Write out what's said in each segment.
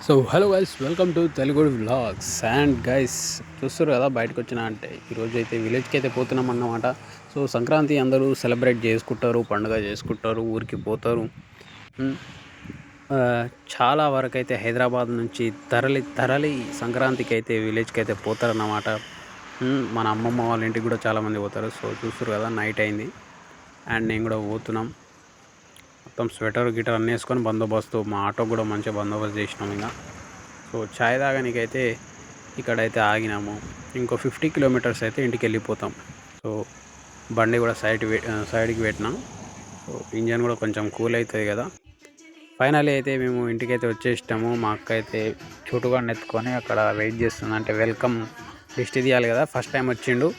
So hello guys, welcome to Telugu vlogs. And guys చూస్తారు కదా, బయటకు వచ్చిన అంటే ఈరోజు అయితే విలేజ్కి అయితే పోతున్నాం అన్నమాట. సో సంక్రాంతి అందరూ సెలబ్రేట్ చేసుకుంటారు, పండుగ చేసుకుంటారు, ఊరికి పోతారు. ఉమ్, ఆ, చాలా వరకు అయితే హైదరాబాద్ నుంచి తరలి తరలి సంక్రాంతికి అయితే విలేజ్కి అయితే పోతారన్నమాట. మన అమ్మమ్మ వాళ్ళ ఇంటికి కూడా చాలామంది పోతారు. సో చూస్తారు కదా, నైట్ అయింది అండ్ నేను కూడా పోతున్నాం. మొత్తం స్వెటర్ గిటర్ అన్నీ వేసుకొని బందోబస్తు, మా ఆటో కూడా మంచిగా బందోబస్తు చేసినాం. ఇంకా సో ఛాయ్ తాగనీకైతే ఇక్కడైతే ఆగినాము. ఇంకో 50 కిలోమీటర్స్ అయితే ఇంటికి వెళ్ళిపోతాం. సో బండి కూడా సైడ్కి పెట్టినాం. సో ఇంజన్ కూడా కొంచెం కూల్ అవుతుంది కదా. ఫైనల్లీ అయితే మేము ఇంటికైతే వచ్చేసినాము. మా అక్క అయితే చుట్టుగాడిని ఎత్తుకొని అక్కడ వెయిట్ చేస్తుంది. అంటే వెల్కమ్ దిష్టి తీయాలి కదా, ఫస్ట్ టైం వచ్చిండు.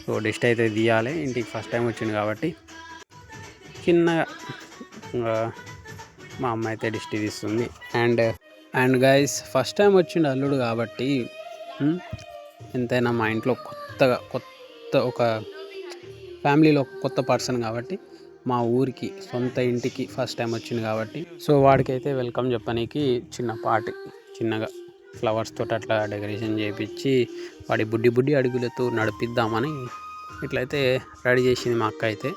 సో దిష్టి అయితే తీయాలి, ఇంటికి ఫస్ట్ టైం వచ్చిండు కాబట్టి చిన్నగా మా అమ్మ అయితే దిష్టి తీస్తుంది. అండ్ గైస్ ఫస్ట్ టైం వచ్చిండు అల్లుడు కాబట్టి ఎంతైనా మా ఇంట్లో కొత్త ఒక ఫ్యామిలీలో కొత్త పర్సన్ కాబట్టి, మా ఊరికి సొంత ఇంటికి ఫస్ట్ టైం వచ్చింది కాబట్టి, సో వాడికైతే వెల్కమ్ చెప్పనీకి చిన్న పార్టీ, చిన్నగా ఫ్లవర్స్ తోటి అట్లా డెకరేషన్ చేయించి వాడి బుడ్డి అడుగులతో నడిపిద్దామని ఇట్లయితే రెడీ చేసింది మా అక్క అయితే.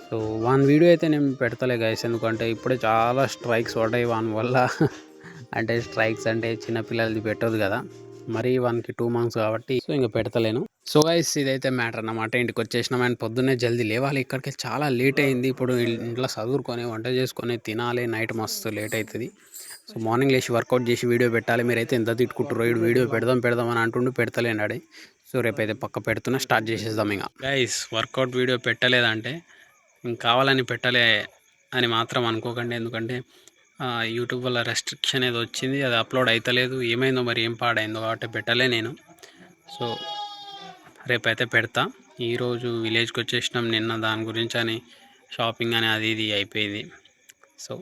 సో వాన్ వీడియో అయితే నేను పెడతలే గైస్, ఎందుకంటే ఇప్పుడే చాలా స్ట్రైక్స్ పడ్డాయి వాని వల్ల. అంటే స్ట్రైక్స్ అంటే చిన్నపిల్లలది పెట్టదు కదా, మరి 1-2 మంత్స్ కాబట్టి సో ఇంకా పెడతలేను. సో గైస్ ఇదైతే మ్యాటర్ అన్నమాట. ఇంటికి వచ్చేసినాం అండ్ పొద్దున్నే జల్దీ లేవాలి. ఇక్కడికి చాలా లేట్ అయింది. ఇప్పుడు ఇంట్లో చదువుకొని వంట చేసుకొని తినాలి, నైట్ మస్తు లేట్ అవుతుంది. సో మార్నింగ్ లేచి వర్కౌట్ చేసి వీడియో పెట్టాలి. మీరైతే ఎంత తిట్టుకుంటారో, వీడియో పెడదాం అని అంటుండు, పెడతలేనాడు. సో రేపైతే పక్క పెడుతున్నా, స్టార్ట్ చేసేద్దాం. ఇంకా గైస్ వర్కౌట్ వీడియో పెట్టలేదంటే కావాలని పెట్టలే అని మాత్రం అనుకోకండి, ఎందుకంటే యూట్యూబ్ వల్ల రెస్ట్రిక్షన్ ఏదో వచ్చింది, అది అప్లోడ్ అవుతలేదు. ఏమైందో మరి, ఏం పాడైందో కాబట్టి పెట్టలే నేను. సో రేపైతే పెడతా. ఈరోజు విలేజ్కి వచ్చేసినాం, నిన్న దాని గురించి అని షాపింగ్ అని అది ఇది అయిపోయింది. సో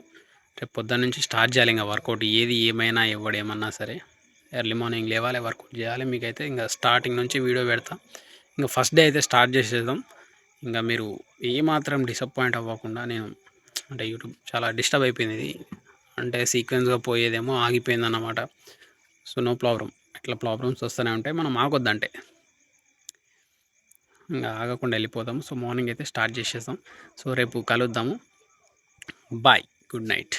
రేపు పొద్దున్న నుంచి స్టార్ట్ చేయాలి ఇంకా వర్కౌట్. ఏది ఏమైనా ఏమన్నా సరే ఎర్లీ మార్నింగ్ లేవాలి, వర్కౌట్ చేయాలి. మీకైతే ఇంకా స్టార్టింగ్ నుంచి వీడియో పెడతా. ఇంకా ఫస్ట్ డే అయితే స్టార్ట్ చేసేద్దాం. ఇంకా మీరు ఏమాత్రం డిసప్పాయింట్ అవ్వకుండా, నేను అంటే యూట్యూబ్ చాలా డిస్టర్బ్ అయిపోయింది ఇది, అంటే సీక్వెన్స్గా పోయేదేమో ఆగిపోయింది అన్నమాట. సో నో ప్రాబ్లం, ఇట్లా ప్రాబ్లమ్స్ వస్తూనే ఉంటాయి, మనం ఆగొద్దంటే ఇంకా ఆగకుండా వెళ్ళిపోతాము. సో మార్నింగ్ అయితే స్టార్ట్ చేసేస్తాం. సో రేపు కలుద్దాము. Bye, good night.